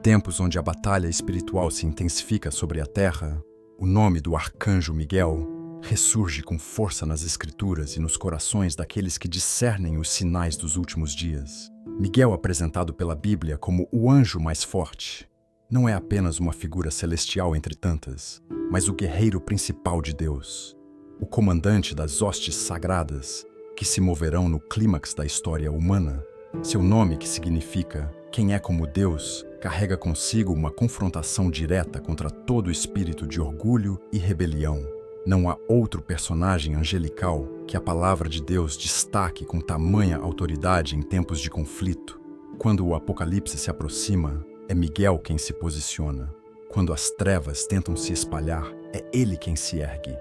tempos onde a batalha espiritual se intensifica sobre a terra, o nome do arcanjo Miguel ressurge com força nas escrituras e nos corações daqueles que discernem os sinais dos últimos dias. Miguel, apresentado pela Bíblia como o anjo mais forte, não é apenas uma figura celestial entre tantas, mas o guerreiro principal de Deus, o comandante das hostes sagradas que se moverão no clímax da história humana. Seu nome, que significa quem é como Deus, carrega consigo uma confrontação direta contra todo espírito de orgulho e rebelião. Não há outro personagem angelical que a palavra de Deus destaque com tamanha autoridade em tempos de conflito. Quando o Apocalipse se aproxima, é Miguel quem se posiciona. Quando as trevas tentam se espalhar, é ele quem se ergue.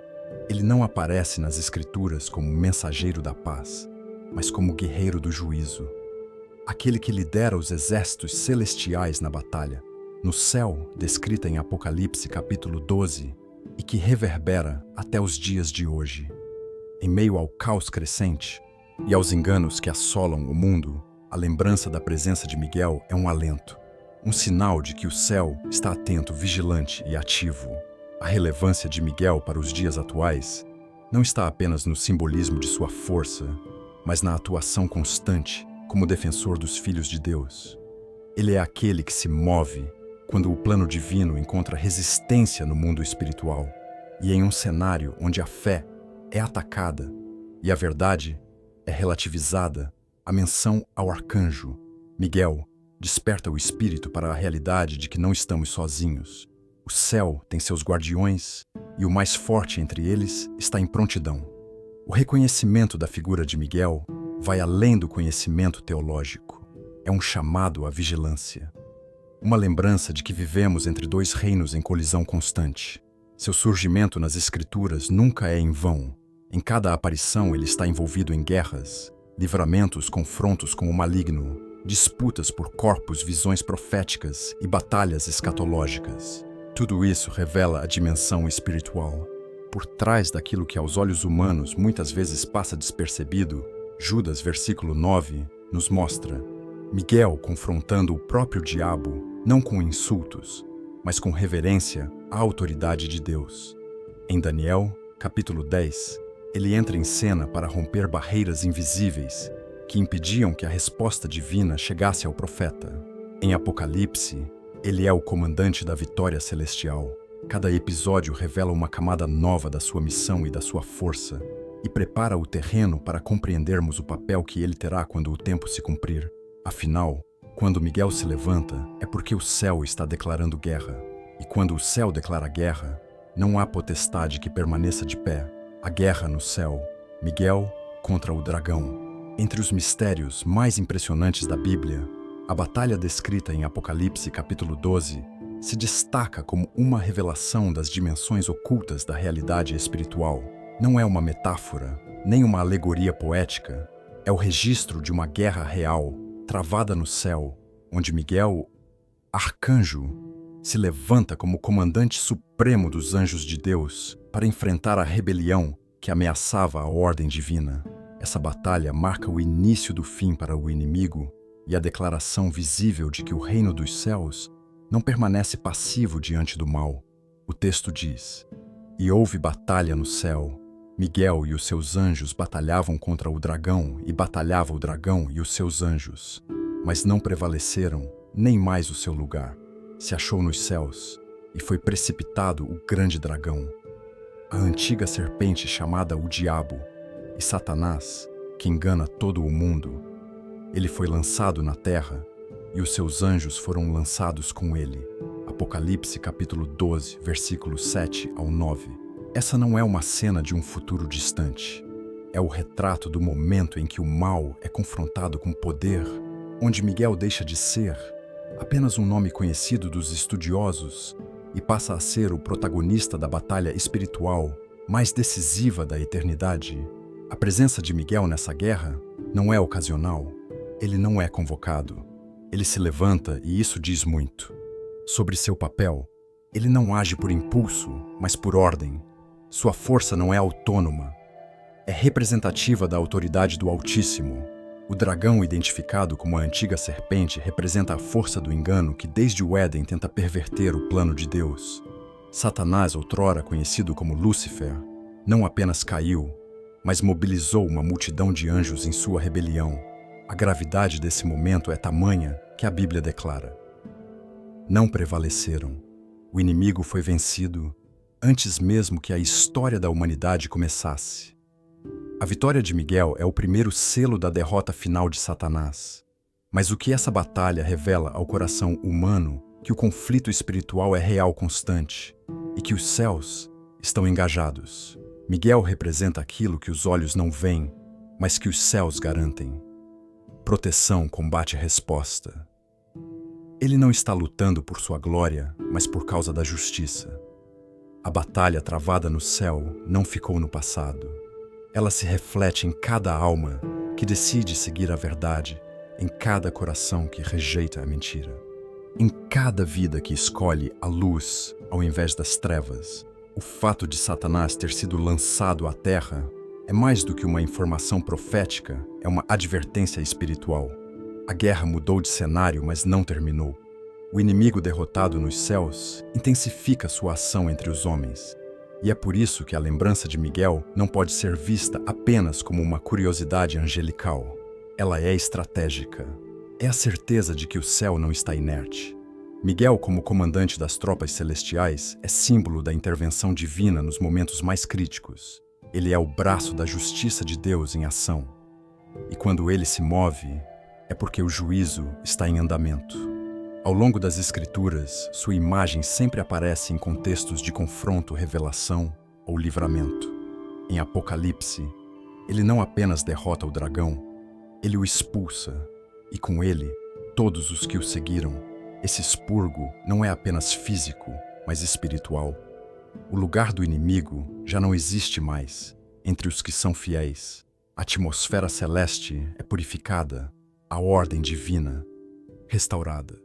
Ele não aparece nas Escrituras como mensageiro da paz, mas como guerreiro do juízo. Aquele que lidera os exércitos celestiais na batalha, no céu, descrita em Apocalipse capítulo 12, e que reverbera até os dias de hoje. Em meio ao caos crescente e aos enganos que assolam o mundo, a lembrança da presença de Miguel é um alento, um sinal de que o céu está atento, vigilante e ativo. A relevância de Miguel para os dias atuais não está apenas no simbolismo de sua força, mas na atuação constante como defensor dos filhos de Deus. Ele é aquele que se move quando o plano divino encontra resistência no mundo espiritual e em um cenário onde a fé é atacada e a verdade é relativizada. A menção ao arcanjo Miguel desperta o espírito para a realidade de que não estamos sozinhos. O céu tem seus guardiões e o mais forte entre eles está em prontidão. O reconhecimento da figura de Miguel vai além do conhecimento teológico. É um chamado à vigilância. Uma lembrança de que vivemos entre dois reinos em colisão constante. Seu surgimento nas Escrituras nunca é em vão. Em cada aparição ele está envolvido em guerras, livramentos, confrontos com o maligno, disputas por corpos, visões proféticas e batalhas escatológicas. Tudo isso revela a dimensão espiritual. Por trás daquilo que aos olhos humanos muitas vezes passa despercebido, Judas, versículo 9, nos mostra Miguel confrontando o próprio diabo, não com insultos, mas com reverência à autoridade de Deus. Em Daniel, capítulo 10, ele entra em cena para romper barreiras invisíveis que impediam que a resposta divina chegasse ao profeta. Em Apocalipse, ele é o comandante da vitória celestial. Cada episódio revela uma camada nova da sua missão e da sua força, e prepara o terreno para compreendermos o papel que ele terá quando o tempo se cumprir. Afinal, quando Miguel se levanta, é porque o céu está declarando guerra. E quando o céu declara guerra, não há potestade que permaneça de pé. A guerra no céu, Miguel contra o dragão. Entre os mistérios mais impressionantes da Bíblia, a batalha descrita em Apocalipse capítulo 12 se destaca como uma revelação das dimensões ocultas da realidade espiritual. Não é uma metáfora, nem uma alegoria poética. É o registro de uma guerra real, travada no céu, onde Miguel, arcanjo, se levanta como comandante supremo dos anjos de Deus para enfrentar a rebelião que ameaçava a ordem divina. Essa batalha marca o início do fim para o inimigo e a declaração visível de que o reino dos céus não permanece passivo diante do mal. O texto diz: "E houve batalha no céu. Miguel e os seus anjos batalhavam contra o dragão, e batalhava o dragão e os seus anjos. Mas não prevaleceram, nem mais o seu lugar. Se achou nos céus, e foi precipitado o grande dragão, a antiga serpente chamada o Diabo, e Satanás, que engana todo o mundo. Ele foi lançado na terra, e os seus anjos foram lançados com ele." Apocalipse capítulo 12, versículos 7 ao 9. Essa não é uma cena de um futuro distante. É o retrato do momento em que o mal é confrontado com poder, onde Miguel deixa de ser apenas um nome conhecido dos estudiosos e passa a ser o protagonista da batalha espiritual mais decisiva da eternidade. A presença de Miguel nessa guerra não é ocasional. Ele não é convocado. Ele se levanta e isso diz muito. Sobre seu papel, ele não age por impulso, mas por ordem. Sua força não é autônoma. É representativa da autoridade do Altíssimo. O dragão, identificado como a antiga serpente, representa a força do engano que desde o Éden tenta perverter o plano de Deus. Satanás, outrora conhecido como Lúcifer, não apenas caiu, mas mobilizou uma multidão de anjos em sua rebelião. A gravidade desse momento é tamanha que a Bíblia declara: não prevaleceram. O inimigo foi vencido antes mesmo que a história da humanidade começasse. A vitória de Miguel é o primeiro selo da derrota final de Satanás. Mas o que essa batalha revela ao coração humano é que o conflito espiritual é real, constante, e que os céus estão engajados. Miguel representa aquilo que os olhos não veem, mas que os céus garantem. Proteção, combate e resposta. Ele não está lutando por sua glória, mas por causa da justiça. A batalha travada no céu não ficou no passado. Ela se reflete em cada alma que decide seguir a verdade, em cada coração que rejeita a mentira, em cada vida que escolhe a luz ao invés das trevas. O fato de Satanás ter sido lançado à terra é mais do que uma informação profética, é uma advertência espiritual. A guerra mudou de cenário, mas não terminou. O inimigo derrotado nos céus intensifica sua ação entre os homens. E é por isso que a lembrança de Miguel não pode ser vista apenas como uma curiosidade angelical. Ela é estratégica. É a certeza de que o céu não está inerte. Miguel, como comandante das tropas celestiais, é símbolo da intervenção divina nos momentos mais críticos. Ele é o braço da justiça de Deus em ação. E quando ele se move, é porque o juízo está em andamento. Ao longo das Escrituras, sua imagem sempre aparece em contextos de confronto, revelação ou livramento. Em Apocalipse, ele não apenas derrota o dragão, ele o expulsa, e com ele, todos os que o seguiram. Esse expurgo não é apenas físico, mas espiritual. O lugar do inimigo já não existe mais entre os que são fiéis. A atmosfera celeste é purificada, a ordem divina restaurada.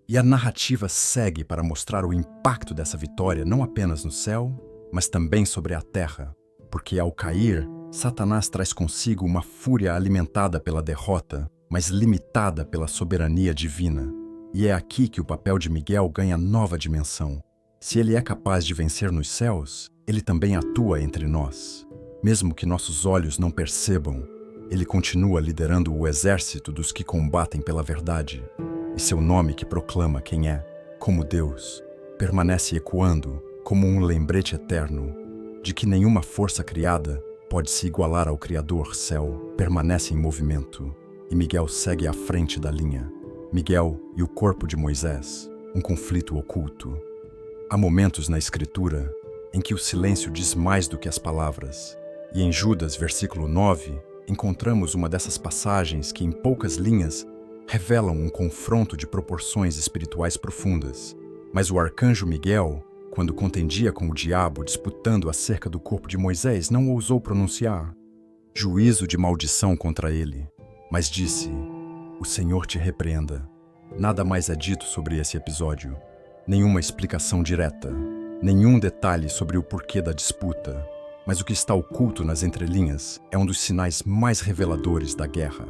E a narrativa segue para mostrar o impacto dessa vitória não apenas no céu, mas também sobre a terra, porque ao cair, Satanás traz consigo uma fúria alimentada pela derrota, mas limitada pela soberania divina. E é aqui que o papel de Miguel ganha nova dimensão. Se ele é capaz de vencer nos céus, ele também atua entre nós. Mesmo que nossos olhos não percebam, ele continua liderando o exército dos que combatem pela verdade. E seu nome, que proclama quem é, como Deus, permanece ecoando como um lembrete eterno de que nenhuma força criada pode se igualar ao Criador. Céu permanece em movimento e Miguel segue à frente da linha. Miguel e o corpo de Moisés, um conflito oculto. Há momentos na Escritura em que o silêncio diz mais do que as palavras. E em Judas, versículo 9, encontramos uma dessas passagens que, em poucas linhas, revelam um confronto de proporções espirituais profundas. Mas o arcanjo Miguel, quando contendia com o diabo disputando acerca do corpo de Moisés, não ousou pronunciar juízo de maldição contra ele, mas disse: "O Senhor te repreenda." Nada mais é dito sobre esse episódio. Nenhuma explicação direta, nenhum detalhe sobre o porquê da disputa. Mas o que está oculto nas entrelinhas é um dos sinais mais reveladores da guerra.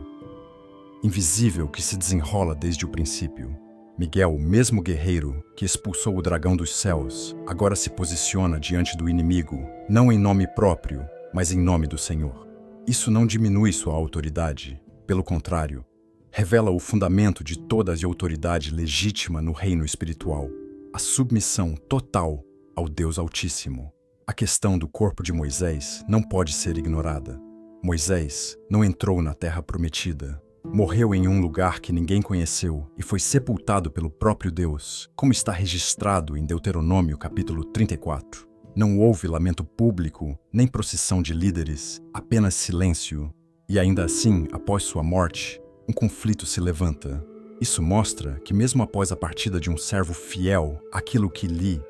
Invisível que se desenrola desde o princípio. Miguel, o mesmo guerreiro que expulsou o dragão dos céus, agora se posiciona diante do inimigo, não em nome próprio, mas em nome do Senhor. Isso não diminui sua autoridade, pelo contrário, revela o fundamento de toda a autoridade legítima no reino espiritual, a submissão total ao Deus Altíssimo. A questão do corpo de Moisés não pode ser ignorada. Moisés não entrou na terra prometida, morreu em um lugar que ninguém conheceu e foi sepultado pelo próprio Deus, como está registrado em Deuteronômio capítulo 34. Não houve lamento público, nem procissão de líderes, apenas silêncio. E ainda assim, após sua morte, um conflito se levanta. Isso mostra que mesmo após a partida de um servo fiel, aquilo que lhe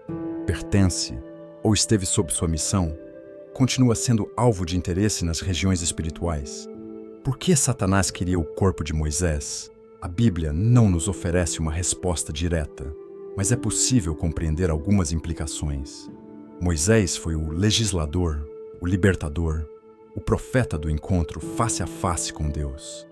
pertence ou esteve sob sua missão, continua sendo alvo de interesse nas regiões espirituais. Por que Satanás queria o corpo de Moisés? A Bíblia não nos oferece uma resposta direta, mas é possível compreender algumas implicações. Moisés foi o legislador, o libertador, o profeta do encontro face a face com Deus.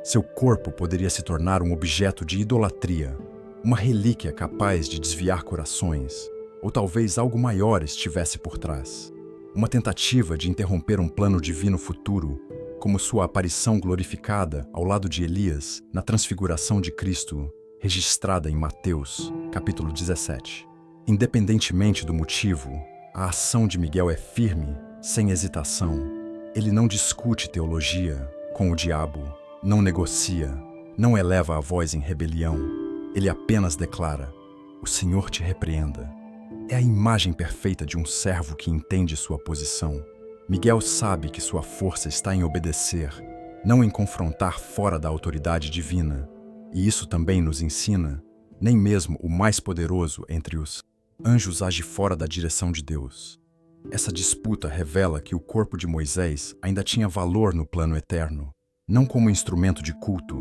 Seu corpo poderia se tornar um objeto de idolatria, uma relíquia capaz de desviar corações, ou talvez algo maior estivesse por trás. Uma tentativa de interromper um plano divino futuro, como sua aparição glorificada ao lado de Elias na transfiguração de Cristo, registrada em Mateus, capítulo 17. Independentemente do motivo, a ação de Miguel é firme, sem hesitação. Ele não discute teologia com o diabo, não negocia, não eleva a voz em rebelião. Ele apenas declara: "O Senhor te repreenda." É a imagem perfeita de um servo que entende sua posição. Miguel sabe que sua força está em obedecer, não em confrontar fora da autoridade divina. E isso também nos ensina: nem mesmo o mais poderoso entre os anjos age fora da direção de Deus. Essa disputa revela que o corpo de Moisés ainda tinha valor no plano eterno, não como instrumento de culto,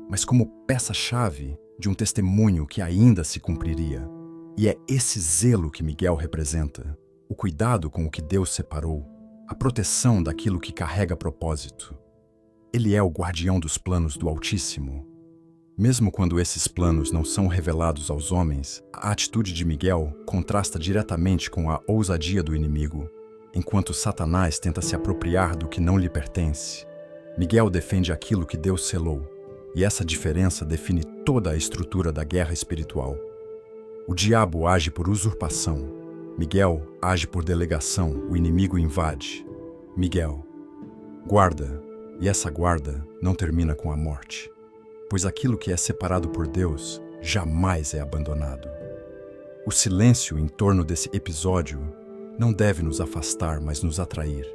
mas como peça-chave de um testemunho que ainda se cumpriria. E é esse zelo que Miguel representa: o cuidado com o que Deus separou, a proteção daquilo que carrega propósito. Ele é o guardião dos planos do Altíssimo. Mesmo quando esses planos não são revelados aos homens, a atitude de Miguel contrasta diretamente com a ousadia do inimigo, enquanto Satanás tenta se apropriar do que não lhe pertence. Miguel defende aquilo que Deus selou, e essa diferença define toda a estrutura da guerra espiritual. O diabo age por usurpação. Miguel age por delegação, o inimigo invade. Miguel guarda, e essa guarda não termina com a morte, pois aquilo que é separado por Deus jamais é abandonado. O silêncio em torno desse episódio não deve nos afastar, mas nos atrair.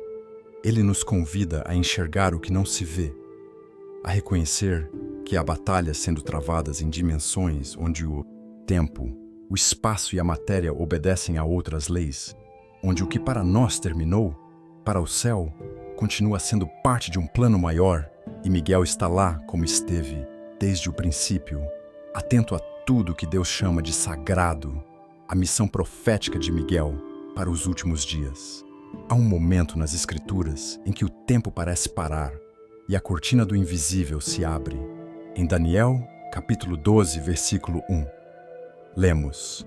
Ele nos convida a enxergar o que não se vê, a reconhecer que há batalhas sendo travadas em dimensões onde o tempo, o espaço e a matéria obedecem a outras leis, onde o que para nós terminou, para o céu, continua sendo parte de um plano maior, e Miguel está lá como esteve desde o princípio, atento a tudo que Deus chama de sagrado, a missão profética de Miguel para os últimos dias. Há um momento nas Escrituras em que o tempo parece parar e a cortina do invisível se abre. Em Daniel, capítulo 12, versículo 1. Lemos: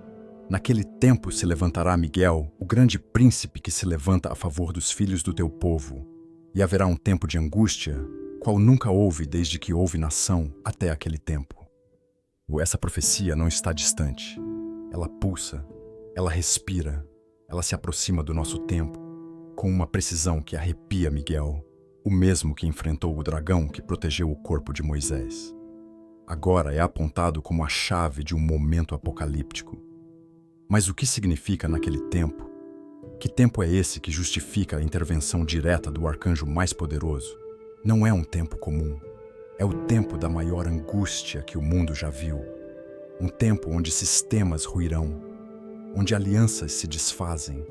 "Naquele tempo se levantará Miguel, o grande príncipe que se levanta a favor dos filhos do teu povo, e haverá um tempo de angústia, qual nunca houve desde que houve nação até aquele tempo." Essa profecia não está distante. Ela pulsa, ela respira, ela se aproxima do nosso tempo, com uma precisão que arrepia Miguel, o mesmo que enfrentou o dragão que protegeu o corpo de Moisés. Agora é apontado como a chave de um momento apocalíptico. Mas o que significa naquele tempo? Que tempo é esse que justifica a intervenção direta do arcanjo mais poderoso? Não é um tempo comum. É o tempo da maior angústia que o mundo já viu. Um tempo onde sistemas ruirão, onde alianças se desfazem,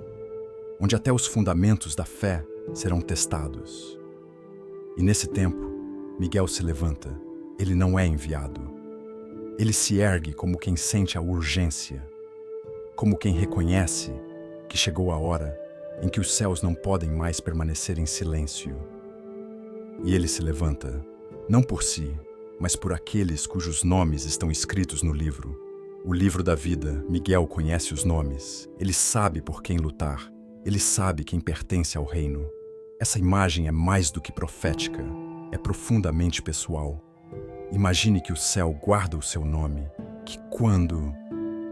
onde até os fundamentos da fé serão testados. E nesse tempo, Miguel se levanta. Ele não é enviado. Ele se ergue como quem sente a urgência, como quem reconhece que chegou a hora em que os céus não podem mais permanecer em silêncio. E ele se levanta, não por si, mas por aqueles cujos nomes estão escritos no livro. O livro da vida. Miguel conhece os nomes. Ele sabe por quem lutar. Ele sabe quem pertence ao reino. Essa imagem é mais do que profética. É profundamente pessoal. Imagine que o céu guarda o seu nome, que quando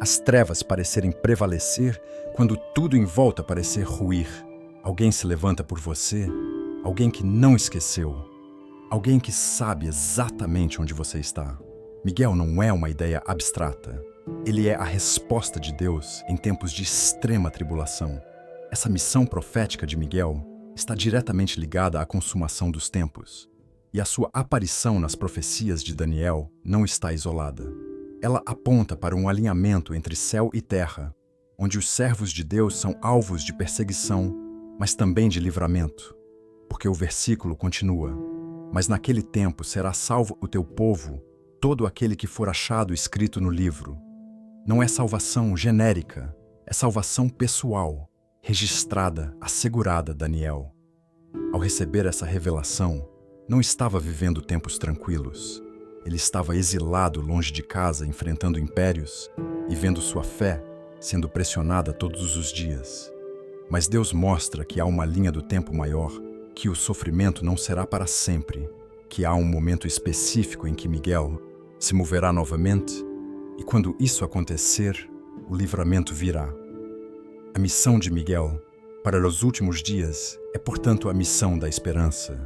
as trevas parecerem prevalecer, quando tudo em volta parecer ruir, alguém se levanta por você, alguém que não esqueceu, alguém que sabe exatamente onde você está. Miguel não é uma ideia abstrata. Ele é a resposta de Deus em tempos de extrema tribulação. Essa missão profética de Miguel está diretamente ligada à consumação dos tempos. E a sua aparição nas profecias de Daniel não está isolada. Ela aponta para um alinhamento entre céu e terra, onde os servos de Deus são alvos de perseguição, mas também de livramento. Porque o versículo continua: "Mas naquele tempo será salvo o teu povo, todo aquele que for achado escrito no livro." Não é salvação genérica, é salvação pessoal, registrada, assegurada, Daniel. Ao receber essa revelação, não estava vivendo tempos tranquilos. Ele estava exilado longe de casa, enfrentando impérios e vendo sua fé sendo pressionada todos os dias. Mas Deus mostra que há uma linha do tempo maior, que o sofrimento não será para sempre, que há um momento específico em que Miguel se moverá novamente, e quando isso acontecer, o livramento virá. A missão de Miguel para os últimos dias é, portanto, a missão da esperança.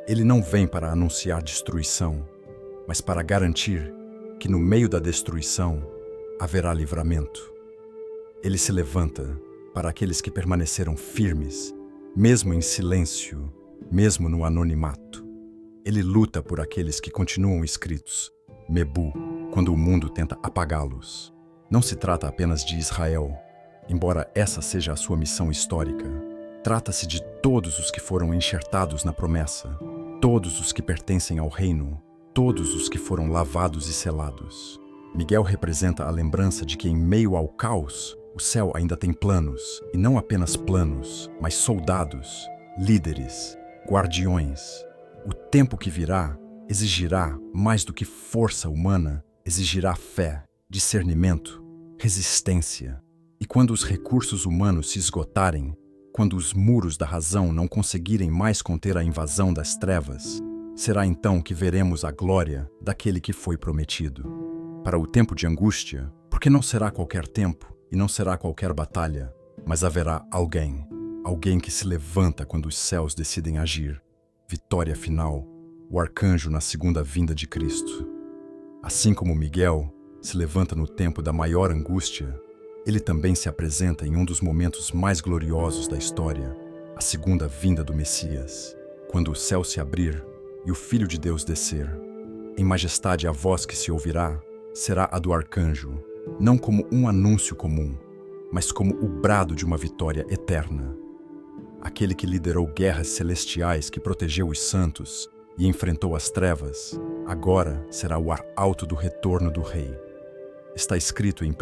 Ele não vem para anunciar destruição, mas para garantir que no meio da destruição haverá livramento. Ele se levanta para aqueles que permaneceram firmes, mesmo em silêncio, mesmo no anonimato. Ele luta por aqueles que continuam escritos, Mebu, quando o mundo tenta apagá-los. Não se trata apenas de Israel, embora essa seja a sua missão histórica. Trata-se de todos os que foram enxertados na promessa, todos os que pertencem ao reino, todos os que foram lavados e selados. Miguel representa a lembrança de que em meio ao caos, o céu ainda tem planos, e não apenas planos, mas soldados, líderes, guardiões. O tempo que virá exigirá, mais do que força humana, exigirá fé, discernimento, resistência. E quando os recursos humanos se esgotarem, quando os muros da razão não conseguirem mais conter a invasão das trevas, será então que veremos a glória daquele que foi prometido. Para o tempo de angústia, porque não será qualquer tempo e não será qualquer batalha, mas haverá alguém que se levanta quando os céus decidem agir. Vitória final, o arcanjo na segunda vinda de Cristo. Assim como Miguel se levanta no tempo da maior angústia, ele também se apresenta em um dos momentos mais gloriosos da história, a segunda vinda do Messias, quando o céu se abrir e o Filho de Deus descer. Em majestade a voz que se ouvirá será a do arcanjo, não como um anúncio comum, mas como o brado de uma vitória eterna. Aquele que liderou guerras celestiais, que protegeu os santos e enfrentou as trevas, agora será o arauto do retorno do Rei. Está escrito em 1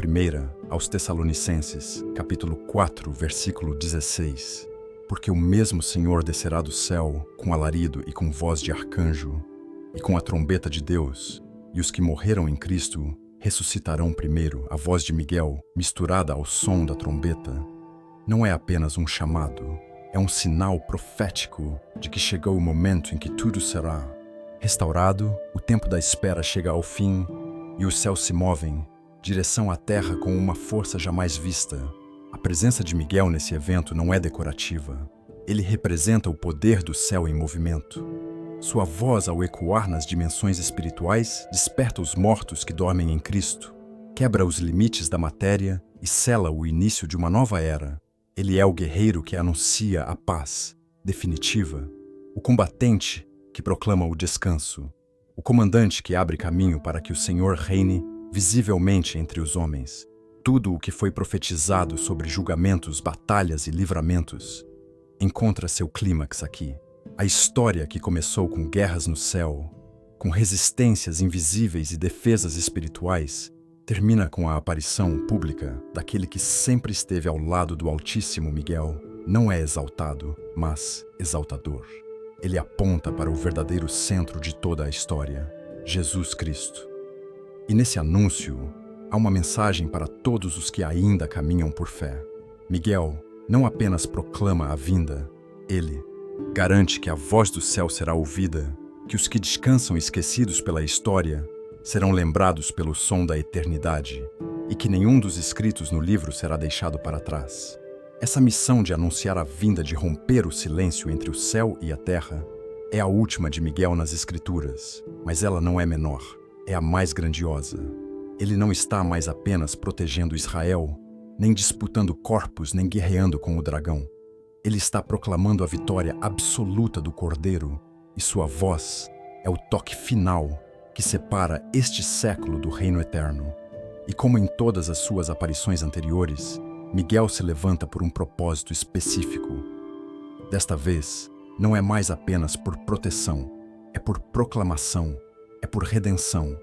aos Tessalonicenses, capítulo 4, versículo 16, porque o mesmo Senhor descerá do céu com alarido e com voz de arcanjo, e com a trombeta de Deus, e os que morreram em Cristo ressuscitarão primeiro. A voz de Miguel, misturada ao som da trombeta, não é apenas um chamado, é um sinal profético de que chegou o momento em que tudo será restaurado, o tempo da espera chega ao fim e os céus se movem, direção à terra com uma força jamais vista. A presença de Miguel nesse evento não é decorativa. Ele representa o poder do céu em movimento. Sua voz, ao ecoar nas dimensões espirituais, desperta os mortos que dormem em Cristo, quebra os limites da matéria e sela o início de uma nova era. Ele é o guerreiro que anuncia a paz definitiva, o combatente que proclama o descanso, o comandante que abre caminho para que o Senhor reine visivelmente entre os homens. Tudo o que foi profetizado sobre julgamentos, batalhas e livramentos encontra seu clímax aqui. A história que começou com guerras no céu, com resistências invisíveis e defesas espirituais, termina com a aparição pública daquele que sempre esteve ao lado do Altíssimo. Miguel não é exaltado, mas exaltador. Ele aponta para o verdadeiro centro de toda a história, Jesus Cristo. E nesse anúncio, há uma mensagem para todos os que ainda caminham por fé. Miguel não apenas proclama a vinda, ele garante que a voz do céu será ouvida, que os que descansam esquecidos pela história serão lembrados pelo som da eternidade e que nenhum dos escritos no livro será deixado para trás. Essa missão de anunciar a vinda, de romper o silêncio entre o céu e a terra, é a última de Miguel nas Escrituras, mas ela não é menor, é a mais grandiosa. Ele não está mais apenas protegendo Israel, nem disputando corpos, nem guerreando com o dragão. Ele está proclamando a vitória absoluta do Cordeiro, e sua voz é o toque final que separa este século do reino eterno. E como em todas as suas aparições anteriores, Miguel se levanta por um propósito específico. Desta vez, não é mais apenas por proteção, é por proclamação, é por redenção,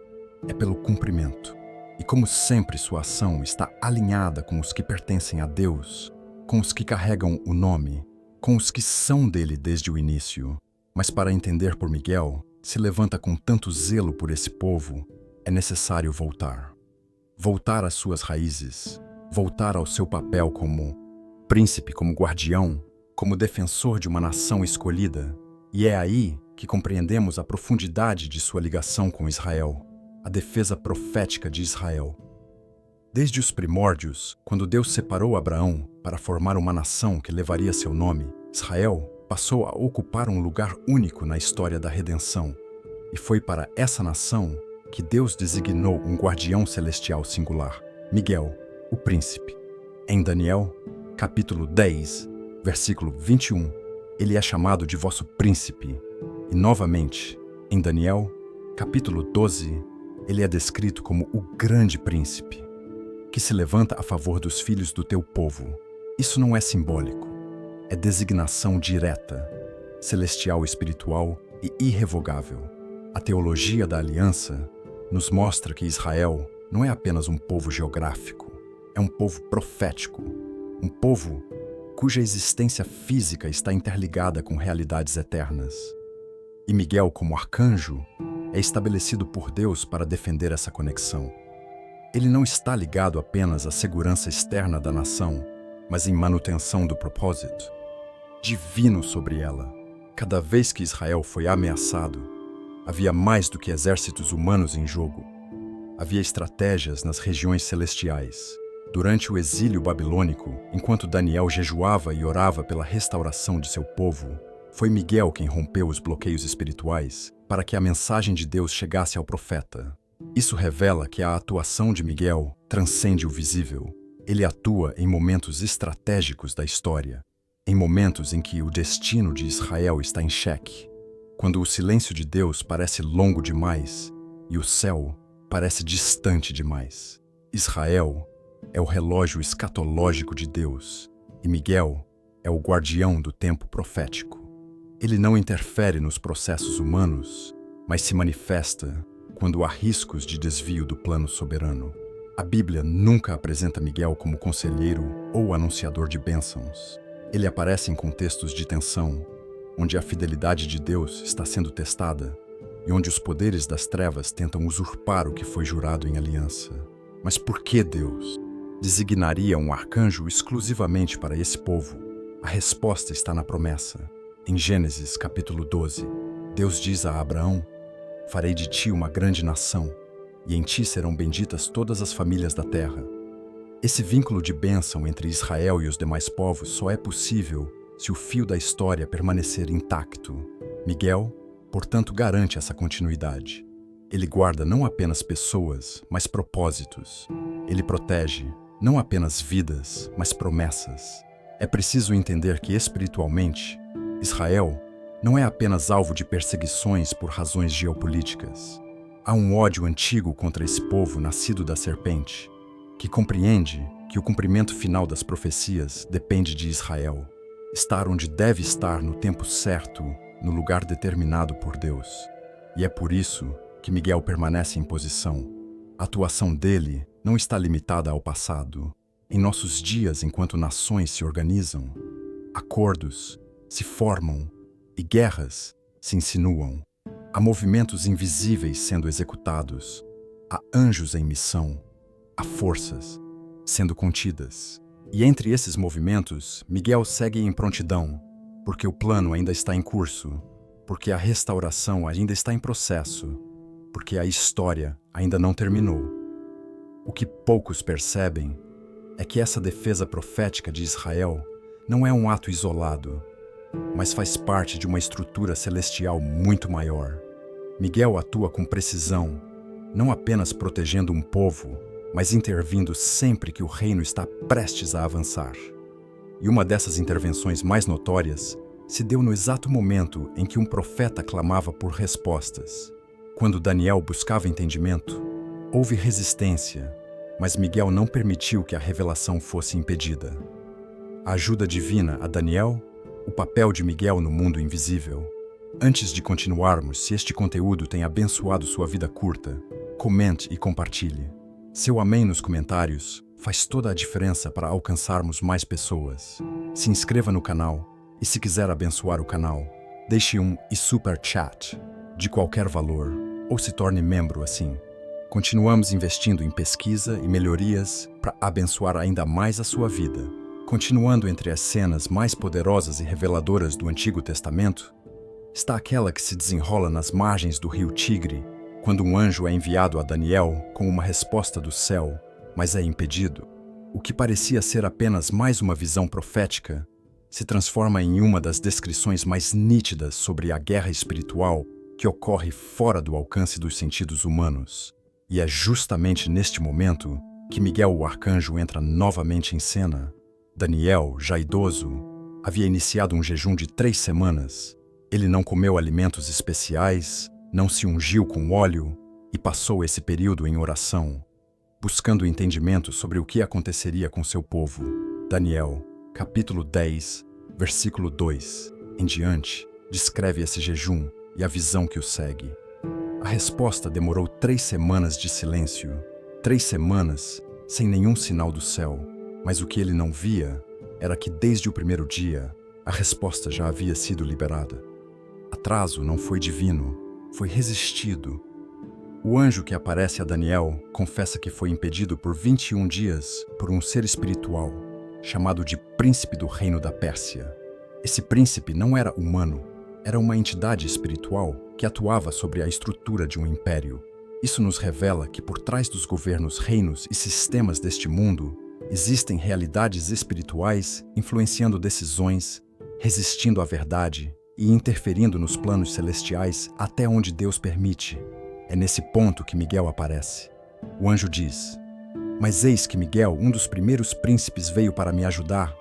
é pelo cumprimento. E como sempre, sua ação está alinhada com os que pertencem a Deus, com os que carregam o nome, com os que são dele desde o início. Mas para entender por Miguel, se levanta com tanto zelo por esse povo, é necessário voltar. Voltar às suas raízes, voltar ao seu papel como príncipe, como guardião, como defensor de uma nação escolhida. E é aí que compreendemos a profundidade de sua ligação com Israel, a defesa profética de Israel. Desde os primórdios, quando Deus separou Abraão para formar uma nação que levaria seu nome, Israel passou a ocupar um lugar único na história da redenção. E foi para essa nação que Deus designou um guardião celestial singular, Miguel, o príncipe. Em Daniel, capítulo 10, versículo 21, ele é chamado de vosso príncipe. E novamente, em Daniel, capítulo 12, ele é descrito como o grande príncipe, que se levanta a favor dos filhos do teu povo. Isso não é simbólico, é designação direta, celestial, espiritual e irrevogável. A teologia da aliança nos mostra que Israel não é apenas um povo geográfico, é um povo profético, um povo cuja existência física está interligada com realidades eternas. E Miguel, como arcanjo, é estabelecido por Deus para defender essa conexão. Ele não está ligado apenas à segurança externa da nação, mas em manutenção do propósito divino sobre ela. Cada vez que Israel foi ameaçado, havia mais do que exércitos humanos em jogo. Havia estratégias nas regiões celestiais. Durante o exílio babilônico, enquanto Daniel jejuava e orava pela restauração de seu povo, foi Miguel quem rompeu os bloqueios espirituais para que a mensagem de Deus chegasse ao profeta. Isso revela que a atuação de Miguel transcende o visível. Ele atua em momentos estratégicos da história, em momentos em que o destino de Israel está em xeque, quando o silêncio de Deus parece longo demais e o céu parece distante demais. Israel é o relógio escatológico de Deus e Miguel é o guardião do tempo profético. Ele não interfere nos processos humanos, mas se manifesta quando há riscos de desvio do plano soberano. A Bíblia nunca apresenta Miguel como conselheiro ou anunciador de bênçãos. Ele aparece em contextos de tensão, onde a fidelidade de Deus está sendo testada e onde os poderes das trevas tentam usurpar o que foi jurado em aliança. Mas por que Deus designaria um arcanjo exclusivamente para esse povo? A resposta está na promessa. Em Gênesis capítulo 12, Deus diz a Abraão: farei de ti uma grande nação, e em ti serão benditas todas as famílias da terra. Esse vínculo de bênção entre Israel e os demais povos só é possível se o fio da história permanecer intacto. Miguel, portanto, garante essa continuidade. Ele guarda não apenas pessoas, mas propósitos. Ele protege não apenas vidas, mas promessas. É preciso entender que, espiritualmente, Israel não é apenas alvo de perseguições por razões geopolíticas. Há um ódio antigo contra esse povo nascido da serpente, que compreende que o cumprimento final das profecias depende de Israel, estar onde deve estar no tempo certo, no lugar determinado por Deus. E é por isso que Miguel permanece em posição. A atuação dele não está limitada ao passado. Em nossos dias, enquanto nações se organizam, acordos se formam e guerras se insinuam. Há movimentos invisíveis sendo executados. Há anjos em missão. Há forças sendo contidas. E entre esses movimentos, Miguel segue em prontidão, porque o plano ainda está em curso, porque a restauração ainda está em processo, porque a história ainda não terminou. O que poucos percebem é que essa defesa profética de Israel não é um ato isolado, mas faz parte de uma estrutura celestial muito maior. Miguel atua com precisão, não apenas protegendo um povo, mas intervindo sempre que o reino está prestes a avançar. E uma dessas intervenções mais notórias se deu no exato momento em que um profeta clamava por respostas. Quando Daniel buscava entendimento, houve resistência, mas Miguel não permitiu que a revelação fosse impedida. A ajuda divina a Daniel, o papel de Miguel no mundo invisível. Antes de continuarmos, se este conteúdo tem abençoado sua vida curta, comente e compartilhe. Seu amém nos comentários faz toda a diferença para alcançarmos mais pessoas. Se inscreva no canal E se quiser abençoar o canal, deixe um super chat de qualquer valor ou se torne membro assim. Continuamos investindo em pesquisa e melhorias para abençoar ainda mais a sua vida. Continuando entre as cenas mais poderosas e reveladoras do Antigo Testamento, está aquela que se desenrola nas margens do rio Tigre, quando um anjo é enviado a Daniel com uma resposta do céu, mas é impedido. O que parecia ser apenas mais uma visão profética se transforma em uma das descrições mais nítidas sobre a guerra espiritual que ocorre fora do alcance dos sentidos humanos. E é justamente neste momento que Miguel o arcanjo entra novamente em cena. Daniel, já idoso, havia iniciado um jejum de 3 semanas. Ele não comeu alimentos especiais, não se ungiu com óleo e passou esse período em oração, buscando entendimento sobre o que aconteceria com seu povo. Daniel, capítulo 10, versículo 2 em diante, descreve esse jejum e a visão que o segue. A resposta demorou 3 semanas de silêncio, 3 semanas sem nenhum sinal do céu, mas o que ele não via era que desde o primeiro dia a resposta já havia sido liberada. Atraso não foi divino, foi resistido. O anjo que aparece a Daniel confessa que foi impedido por 21 dias por um ser espiritual, chamado de Príncipe do Reino da Pérsia. Esse príncipe não era humano, era uma entidade espiritual que atuava sobre a estrutura de um império. Isso nos revela que por trás dos governos, reinos e sistemas deste mundo, existem realidades espirituais influenciando decisões, resistindo à verdade e interferindo nos planos celestiais até onde Deus permite. É nesse ponto que Miguel aparece. O anjo diz: "Mas eis que Miguel, um dos primeiros príncipes, veio para me ajudar,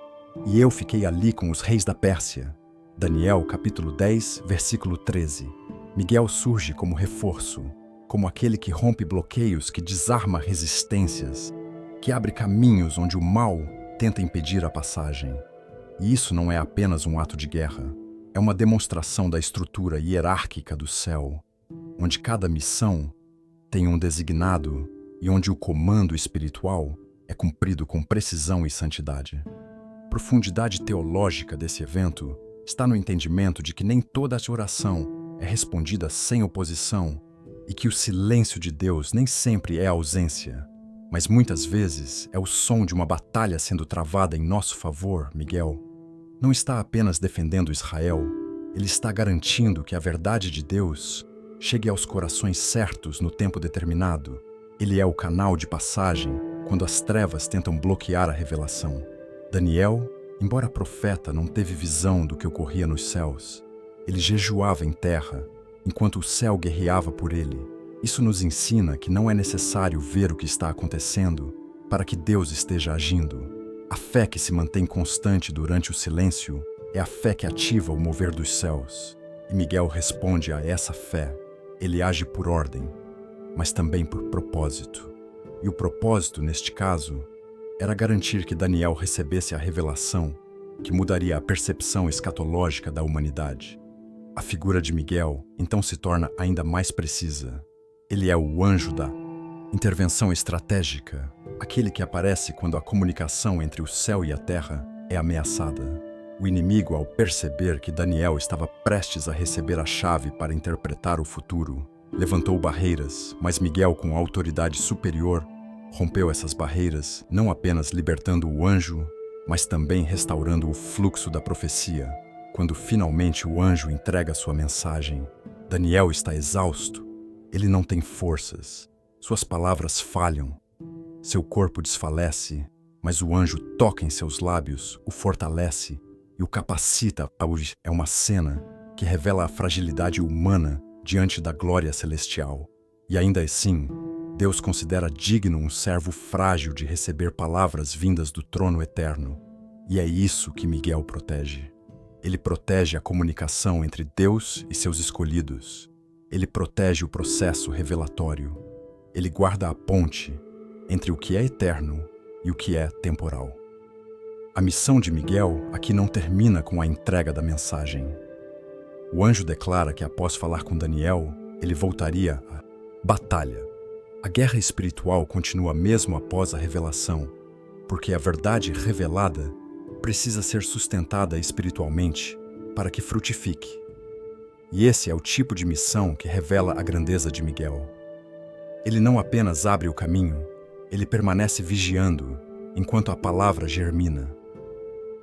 e eu fiquei ali com os reis da Pérsia." Daniel, capítulo 10, versículo 13. Miguel surge como reforço, como aquele que rompe bloqueios, que desarma resistências, que abre caminhos onde o mal tenta impedir a passagem. E isso não é apenas um ato de guerra, é uma demonstração da estrutura hierárquica do céu, onde cada missão tem um designado e onde o comando espiritual é cumprido com precisão e santidade. A profundidade teológica desse evento está no entendimento de que nem toda a oração é respondida sem oposição e que o silêncio de Deus nem sempre é ausência, mas muitas vezes é o som de uma batalha sendo travada em nosso favor. Miguel não está apenas defendendo Israel, ele está garantindo que a verdade de Deus chegue aos corações certos no tempo determinado. Ele é o canal de passagem quando as trevas tentam bloquear a revelação. Daniel, embora profeta, não teve visão do que ocorria nos céus. Ele jejuava em terra, enquanto o céu guerreava por ele. Isso nos ensina que não é necessário ver o que está acontecendo para que Deus esteja agindo. A fé que se mantém constante durante o silêncio é a fé que ativa o mover dos céus. E Miguel responde a essa fé. Ele age por ordem, mas também por propósito. E o propósito, neste caso, era garantir que Daniel recebesse a revelação que mudaria a percepção escatológica da humanidade. A figura de Miguel então se torna ainda mais precisa. Ele é o anjo da intervenção estratégica, aquele que aparece quando a comunicação entre o céu e a terra é ameaçada. O inimigo, ao perceber que Daniel estava prestes a receber a chave para interpretar o futuro, levantou barreiras, mas Miguel, com autoridade superior, rompeu essas barreiras, não apenas libertando o anjo, mas também restaurando o fluxo da profecia. Quando finalmente o anjo entrega sua mensagem, Daniel está exausto. Ele não tem forças. Suas palavras falham. Seu corpo desfalece, mas o anjo toca em seus lábios, o fortalece e o capacita a ouvir. É uma cena que revela a fragilidade humana diante da glória celestial. E ainda assim, Deus considera digno um servo frágil de receber palavras vindas do trono eterno. E é isso que Miguel protege. Ele protege a comunicação entre Deus e seus escolhidos. Ele protege o processo revelatório. Ele guarda a ponte entre o que é eterno e o que é temporal. A missão de Miguel aqui não termina com a entrega da mensagem. O anjo declara que após falar com Daniel, ele voltaria à batalha. A guerra espiritual continua mesmo após a revelação, porque a verdade revelada precisa ser sustentada espiritualmente para que frutifique. E esse é o tipo de missão que revela a grandeza de Miguel. Ele não apenas abre o caminho, ele permanece vigiando enquanto a palavra germina.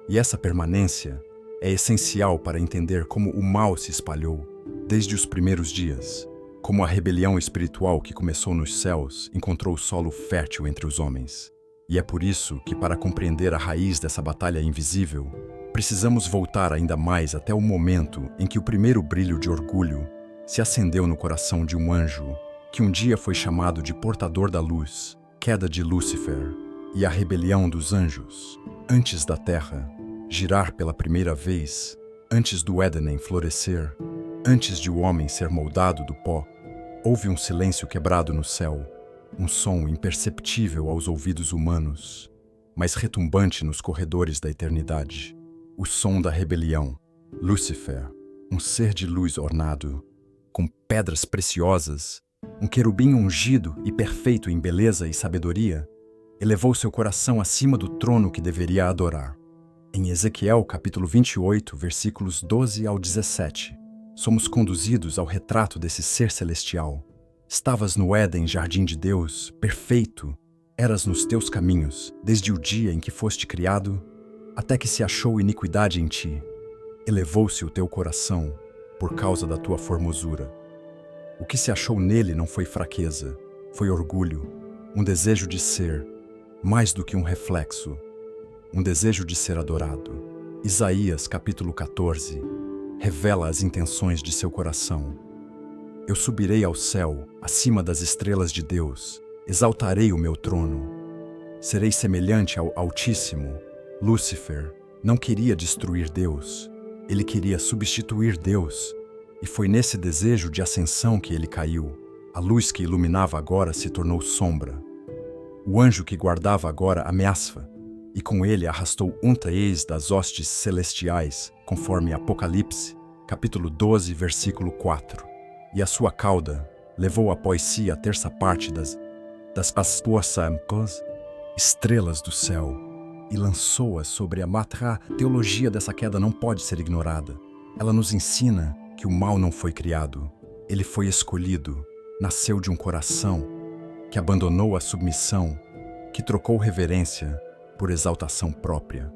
E essa permanência é essencial para entender como o mal se espalhou desde os primeiros dias, como a rebelião espiritual que começou nos céus encontrou solo fértil entre os homens. E é por isso que, para compreender a raiz dessa batalha invisível, precisamos voltar ainda mais até o momento em que o primeiro brilho de orgulho se acendeu no coração de um anjo que um dia foi chamado de portador da luz, queda de Lúcifer, e a rebelião dos anjos, antes da terra girar pela primeira vez, antes do Éden florescer, antes de o homem ser moldado do pó, houve um silêncio quebrado no céu, um som imperceptível aos ouvidos humanos, mas retumbante nos corredores da eternidade. O som da rebelião. Lúcifer, um ser de luz ornado, com pedras preciosas, um querubim ungido e perfeito em beleza e sabedoria, elevou seu coração acima do trono que deveria adorar. Em Ezequiel capítulo 28, versículos 12 ao 17, somos conduzidos ao retrato desse ser celestial. Estavas no Éden, jardim de Deus, perfeito, eras nos teus caminhos, desde o dia em que foste criado, até que se achou iniquidade em ti. Elevou-se o teu coração por causa da tua formosura. O que se achou nele não foi fraqueza, foi orgulho, um desejo de ser, mais do que um reflexo, um desejo de ser adorado. Isaías capítulo 14 revela as intenções de seu coração. Eu subirei ao céu, acima das estrelas de Deus, exaltarei o meu trono. Serei semelhante ao Altíssimo. Lúcifer não queria destruir Deus, ele queria substituir Deus, e foi nesse desejo de ascensão que ele caiu. A luz que iluminava agora se tornou sombra. O anjo que guardava agora ameaça, e com ele arrastou ex das hostes celestiais, conforme Apocalipse, capítulo 12, versículo 4. E a sua cauda levou após si a terça parte das estrelas do céu, e lançou-as sobre a matra. A teologia dessa queda não pode ser ignorada. Ela nos ensina que o mal não foi criado. Ele foi escolhido, nasceu de um coração que abandonou a submissão, que trocou reverência por exaltação própria.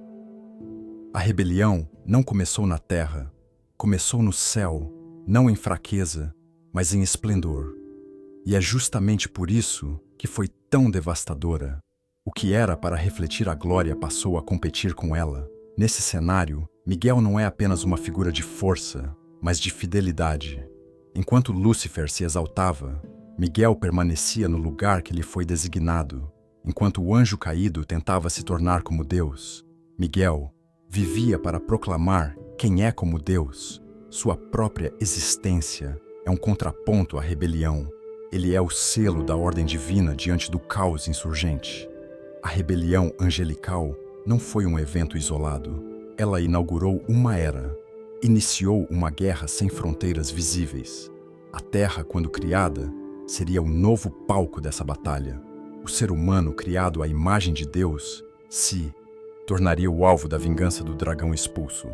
A rebelião não começou na terra, começou no céu, não em fraqueza, mas em esplendor. E é justamente por isso que foi tão devastadora. O que era para refletir a glória passou a competir com ela. Nesse cenário, Miguel não é apenas uma figura de força, mas de fidelidade. Enquanto Lúcifer se exaltava, Miguel permanecia no lugar que lhe foi designado. Enquanto o anjo caído tentava se tornar como Deus, Miguel vivia para proclamar quem é como Deus. Sua própria existência é um contraponto à rebelião. Ele é o selo da ordem divina diante do caos insurgente. A rebelião angelical não foi um evento isolado. Ela inaugurou uma era, iniciou uma guerra sem fronteiras visíveis. A Terra, quando criada, seria o novo palco dessa batalha. O ser humano, criado à imagem de Deus, se tornaria o alvo da vingança do dragão expulso.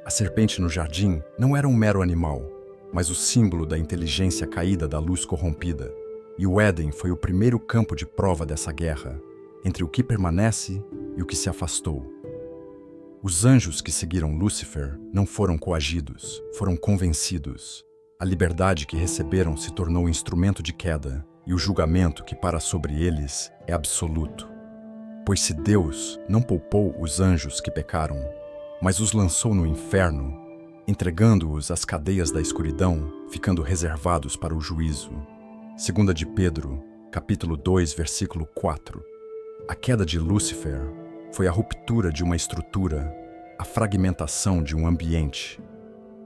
A serpente no jardim não era um mero animal, mas o símbolo da inteligência caída da luz corrompida. E o Éden foi o primeiro campo de prova dessa guerra, entre o que permanece e o que se afastou. Os anjos que seguiram Lúcifer não foram coagidos, foram convencidos. A liberdade que receberam se tornou instrumento de queda, e o julgamento que para sobre eles é absoluto. Pois se Deus não poupou os anjos que pecaram, mas os lançou no inferno, entregando-os às cadeias da escuridão, ficando reservados para o juízo. 2 de Pedro, capítulo 2, versículo 4. A queda de Lúcifer foi a ruptura de uma estrutura, a fragmentação de um ambiente,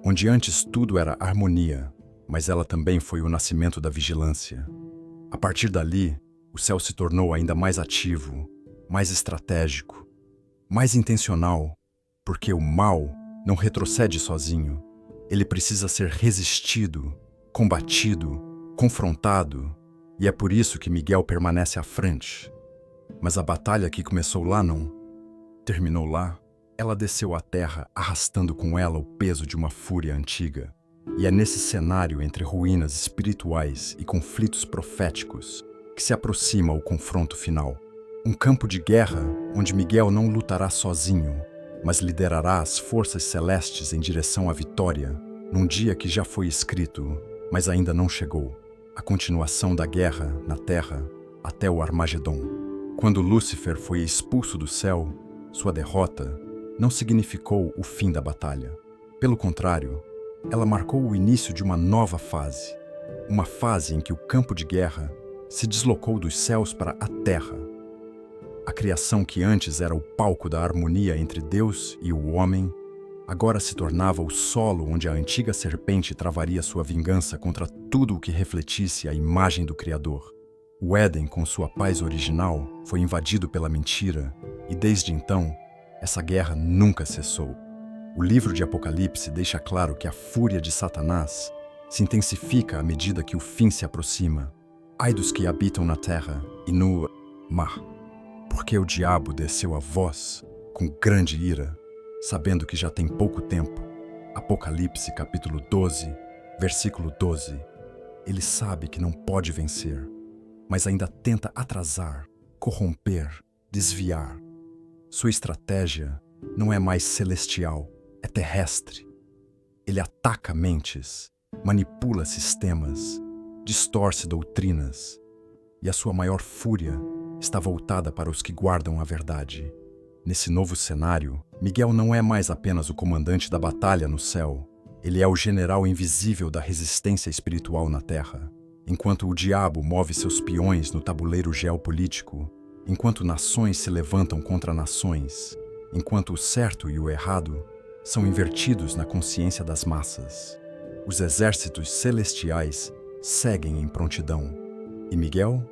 onde antes tudo era harmonia, mas ela também foi o nascimento da vigilância. A partir dali, o céu se tornou ainda mais ativo, mais estratégico, mais intencional, porque o mal não retrocede sozinho. Ele precisa ser resistido, combatido, confrontado, e é por isso que Miguel permanece à frente. Mas a batalha que começou lá não terminou lá. Ela desceu à terra arrastando com ela o peso de uma fúria antiga. E é nesse cenário entre ruínas espirituais e conflitos proféticos que se aproxima o confronto final. Um campo de guerra onde Miguel não lutará sozinho, mas liderará as forças celestes em direção à vitória, num dia que já foi escrito, mas ainda não chegou. A continuação da guerra na terra até o Armagedon. Quando Lúcifer foi expulso do céu, sua derrota não significou o fim da batalha. Pelo contrário, ela marcou o início de uma nova fase. Uma fase em que o campo de guerra se deslocou dos céus para a terra. A criação que antes era o palco da harmonia entre Deus e o homem, agora se tornava o solo onde a antiga serpente travaria sua vingança contra tudo o que refletisse a imagem do Criador. O Éden, com sua paz original, foi invadido pela mentira, e desde então, essa guerra nunca cessou. O livro de Apocalipse deixa claro que a fúria de Satanás se intensifica à medida que o fim se aproxima. Ai dos que habitam na terra e no mar, porque o diabo desceu a vós com grande ira, sabendo que já tem pouco tempo. Apocalipse capítulo 12, versículo 12. Ele sabe que não pode vencer, mas ainda tenta atrasar, corromper, desviar. Sua estratégia não é mais celestial, é terrestre. Ele ataca mentes, manipula sistemas, distorce doutrinas, e a sua maior fúria está voltada para os que guardam a verdade. Nesse novo cenário, Miguel não é mais apenas o comandante da batalha no céu, ele é o general invisível da resistência espiritual na terra. Enquanto o diabo move seus peões no tabuleiro geopolítico, enquanto nações se levantam contra nações, enquanto o certo e o errado são invertidos na consciência das massas, os exércitos celestiais seguem em prontidão. E Miguel,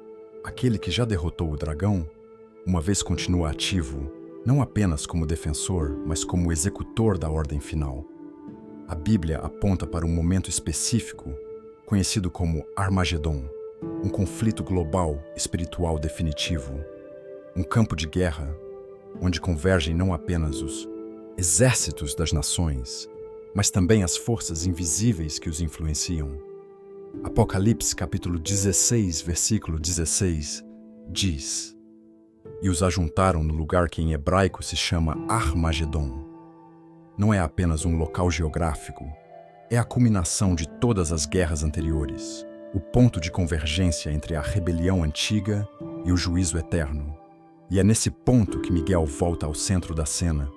aquele que já derrotou o dragão, uma vez continua ativo, não apenas como defensor, mas como executor da ordem final. A Bíblia aponta para um momento específico, conhecido como Armagedon, um conflito global espiritual definitivo, um campo de guerra onde convergem não apenas os exércitos das nações, mas também as forças invisíveis que os influenciam. Apocalipse capítulo 16, versículo 16, diz: E os ajuntaram no lugar que em hebraico se chama Armagedon. Não é apenas um local geográfico, é a culminação de todas as guerras anteriores, o ponto de convergência entre a rebelião antiga e o juízo eterno. E é nesse ponto que Miguel volta ao centro da cena.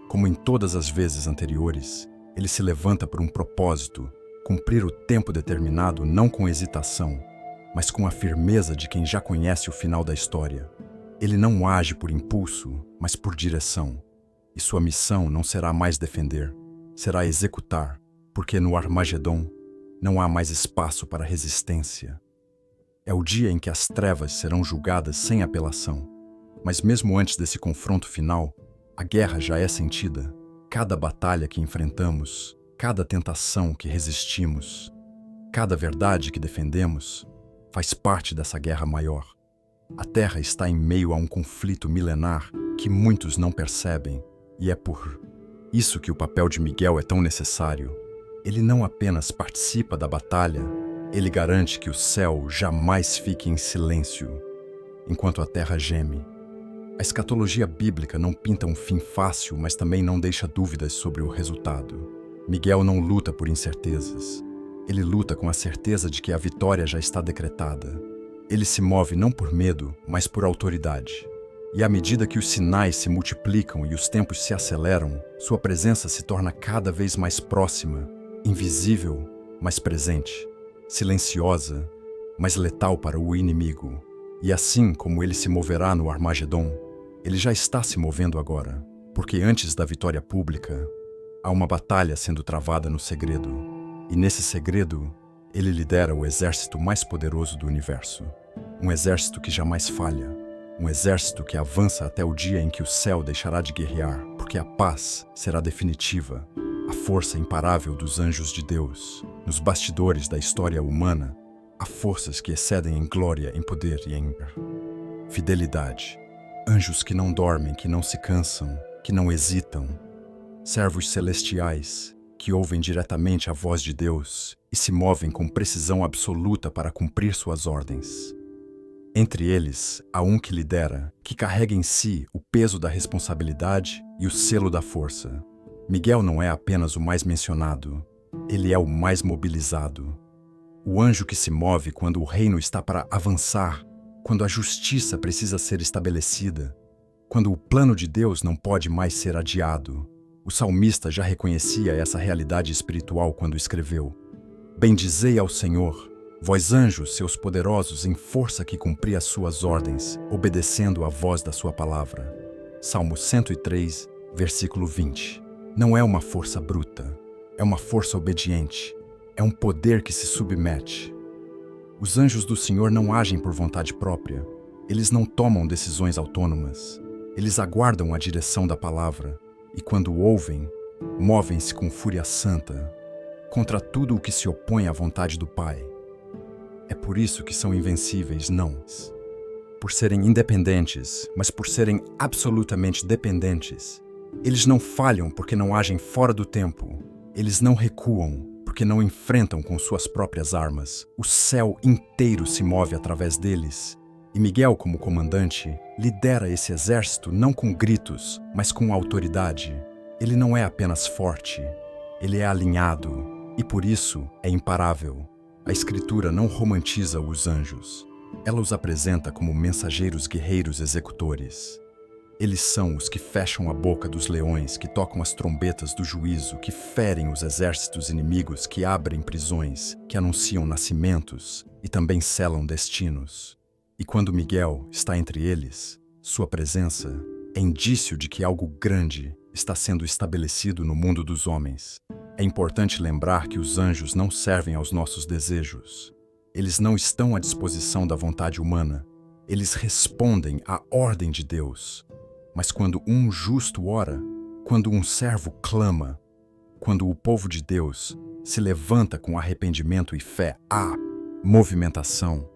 Como em todas as vezes anteriores, ele se levanta por um propósito, cumprir o tempo determinado não com hesitação, mas com a firmeza de quem já conhece o final da história. Ele não age por impulso, mas por direção. E sua missão não será mais defender, será executar, porque no Armagedon não há mais espaço para resistência. É o dia em que as trevas serão julgadas sem apelação. Mas mesmo antes desse confronto final, a guerra já é sentida. Cada batalha que enfrentamos, cada tentação que resistimos, cada verdade que defendemos, faz parte dessa guerra maior. A Terra está em meio a um conflito milenar que muitos não percebem, e é por isso que o papel de Miguel é tão necessário. Ele não apenas participa da batalha, ele garante que o céu jamais fique em silêncio, enquanto a Terra geme. A escatologia bíblica não pinta um fim fácil, mas também não deixa dúvidas sobre o resultado. Miguel não luta por incertezas. Ele luta com a certeza de que a vitória já está decretada. Ele se move não por medo, mas por autoridade. E à medida que os sinais se multiplicam e os tempos se aceleram, sua presença se torna cada vez mais próxima, invisível, mas presente, silenciosa, mas letal para o inimigo. E assim como ele se moverá no Armagedon, ele já está se movendo agora, porque antes da vitória pública, há uma batalha sendo travada no segredo. E nesse segredo, ele lidera o exército mais poderoso do universo. Um exército que jamais falha. Um exército que avança até o dia em que o céu deixará de guerrear, porque a paz será definitiva. A força imparável dos anjos de Deus, nos bastidores da história humana, há forças que excedem em glória, em poder e em fidelidade. Anjos que não dormem, que não se cansam, que não hesitam, servos celestiais que ouvem diretamente a voz de Deus e se movem com precisão absoluta para cumprir suas ordens. Entre eles, há um que lidera, que carrega em si o peso da responsabilidade e o selo da força. Miguel não é apenas o mais mencionado, ele é o mais mobilizado. O anjo que se move quando o reino está para avançar, quando a justiça precisa ser estabelecida, quando o plano de Deus não pode mais ser adiado. O salmista já reconhecia essa realidade espiritual quando escreveu: Bendizei ao Senhor, vós anjos, seus poderosos em força que cumpri as suas ordens, obedecendo à voz da sua palavra. Salmo 103, versículo 20. Não é uma força bruta, é uma força obediente, é um poder que se submete. Os anjos do Senhor não agem por vontade própria, eles não tomam decisões autônomas, eles aguardam a direção da palavra e, quando ouvem, movem-se com fúria santa contra tudo o que se opõe à vontade do Pai. É por isso que são invencíveis, não por serem independentes, mas por serem absolutamente dependentes. Eles não falham porque não agem fora do tempo. Eles não recuam porque não enfrentam com suas próprias armas. O céu inteiro se move através deles. E Miguel, como comandante, lidera esse exército não com gritos, mas com autoridade. Ele não é apenas forte, ele é alinhado e por isso é imparável. A Escritura não romantiza os anjos. Ela os apresenta como mensageiros guerreiros executores. Eles são os que fecham a boca dos leões, que tocam as trombetas do juízo, que ferem os exércitos inimigos, que abrem prisões, que anunciam nascimentos e também selam destinos. E quando Miguel está entre eles, sua presença é indício de que algo grande está sendo estabelecido no mundo dos homens. É importante lembrar que os anjos não servem aos nossos desejos. Eles não estão à disposição da vontade humana. Eles respondem à ordem de Deus. Mas quando um justo ora, quando um servo clama, quando o povo de Deus se levanta com arrependimento e fé, há movimentação,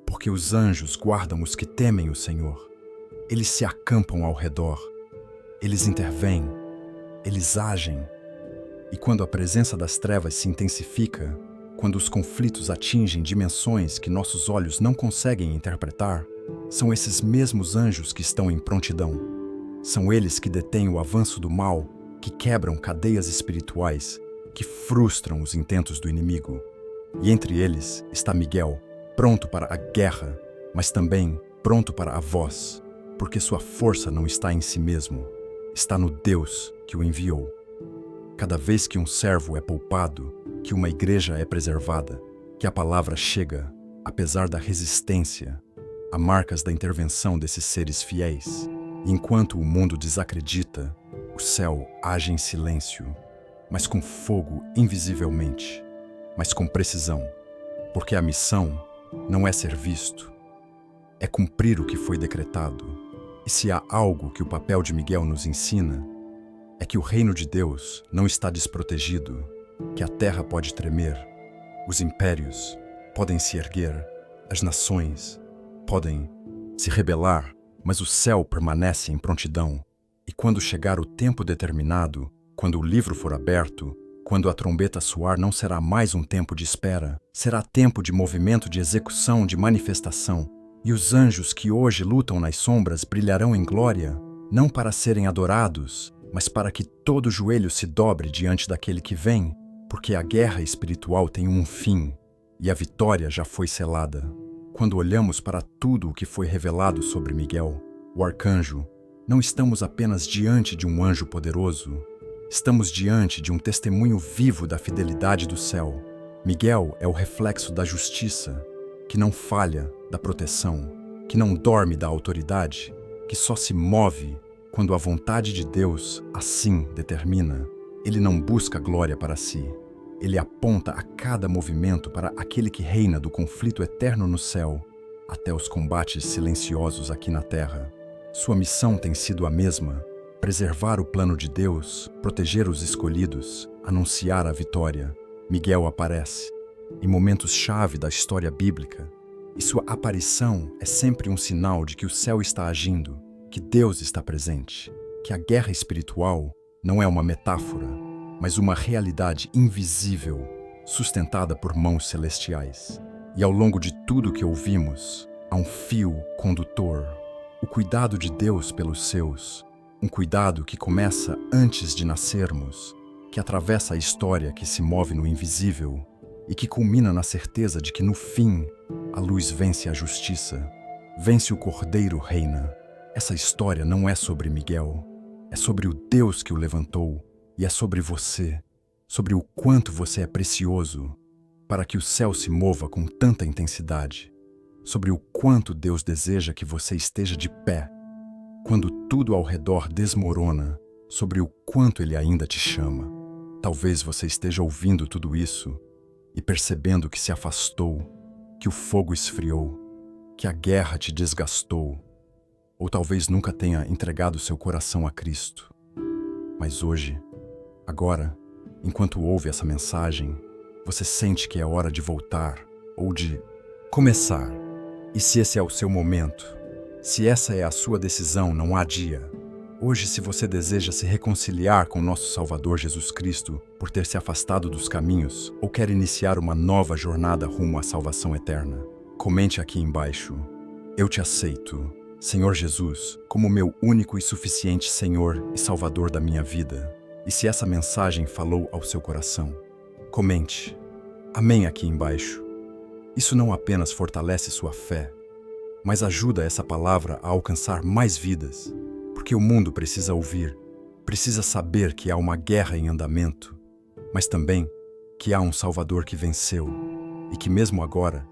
porque os anjos guardam os que temem o Senhor. Eles se acampam ao redor, eles intervêm, eles agem. E quando a presença das trevas se intensifica, quando os conflitos atingem dimensões que nossos olhos não conseguem interpretar, são esses mesmos anjos que estão em prontidão. São eles que detêm o avanço do mal, que quebram cadeias espirituais, que frustram os intentos do inimigo. E entre eles está Miguel, pronto para a guerra, mas também pronto para a voz, porque sua força não está em si mesmo, está no Deus que o enviou. Cada vez que um servo é poupado, que uma igreja é preservada, que a palavra chega, apesar da resistência, há marcas da intervenção desses seres fiéis. E enquanto o mundo desacredita, o céu age em silêncio, mas com fogo invisivelmente, mas com precisão, porque a missão não é ser visto, é cumprir o que foi decretado. E se há algo que o papel de Miguel nos ensina, é que o reino de Deus não está desprotegido, que a terra pode tremer, os impérios podem se erguer, as nações podem se rebelar, mas o céu permanece em prontidão. E quando chegar o tempo determinado, quando o livro for aberto, quando a trombeta soar, não será mais um tempo de espera, será tempo de movimento, de execução, de manifestação. E os anjos que hoje lutam nas sombras brilharão em glória, não para serem adorados, mas para que todo joelho se dobre diante daquele que vem, porque a guerra espiritual tem um fim e a vitória já foi selada. Quando olhamos para tudo o que foi revelado sobre Miguel, o arcanjo, não estamos apenas diante de um anjo poderoso, estamos diante de um testemunho vivo da fidelidade do céu. Miguel é o reflexo da justiça, que não falha, da proteção, que não dorme da autoridade, que só se move quando a vontade de Deus assim determina. Ele não busca glória para si. Ele aponta a cada movimento para aquele que reina do conflito eterno no céu, até os combates silenciosos aqui na terra. Sua missão tem sido a mesma: preservar o plano de Deus, proteger os escolhidos, anunciar a vitória. Miguel aparece em momentos-chave da história bíblica, e sua aparição é sempre um sinal de que o céu está agindo, que Deus está presente. que a guerra espiritual não é uma metáfora, mas uma realidade invisível, sustentada por mãos celestiais. E ao longo de tudo que ouvimos, há um fio condutor, o cuidado de Deus pelos seus, um cuidado que começa antes de nascermos, que atravessa a história que se move no invisível e que culmina na certeza de que no fim a luz vence a justiça, vence o Cordeiro reina. Essa história não é sobre Miguel, é sobre o Deus que o levantou e é sobre você, sobre o quanto você é precioso para que o céu se mova com tanta intensidade, sobre o quanto Deus deseja que você esteja de pé quando tudo ao redor desmorona, sobre o quanto Ele ainda te chama. Talvez você esteja ouvindo tudo isso e percebendo que se afastou, que o fogo esfriou, que a guerra te desgastou, ou talvez nunca tenha entregado seu coração a Cristo. Mas hoje, agora, enquanto ouve essa mensagem, você sente que é hora de voltar ou de começar. E se esse é o seu momento, se essa é a sua decisão, não há dia. Hoje, se você deseja se reconciliar com nosso Salvador Jesus Cristo por ter se afastado dos caminhos ou quer iniciar uma nova jornada rumo à salvação eterna, comente aqui embaixo: eu te aceito, Senhor Jesus, como meu único e suficiente Senhor e Salvador da minha vida. E se essa mensagem falou ao seu coração, comente amém aqui embaixo. Isso não apenas fortalece sua fé, mas ajuda essa palavra a alcançar mais vidas, porque o mundo precisa ouvir, precisa saber que há uma guerra em andamento, mas também que há um Salvador que venceu e que mesmo agora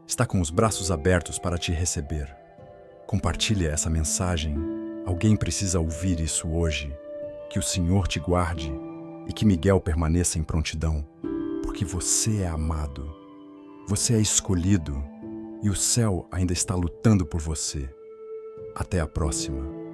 está com os braços abertos para te receber. Compartilhe essa mensagem, alguém precisa ouvir isso hoje. Que o Senhor te guarde e que Miguel permaneça em prontidão, porque você é amado, você é escolhido e o céu ainda está lutando por você. Até a próxima.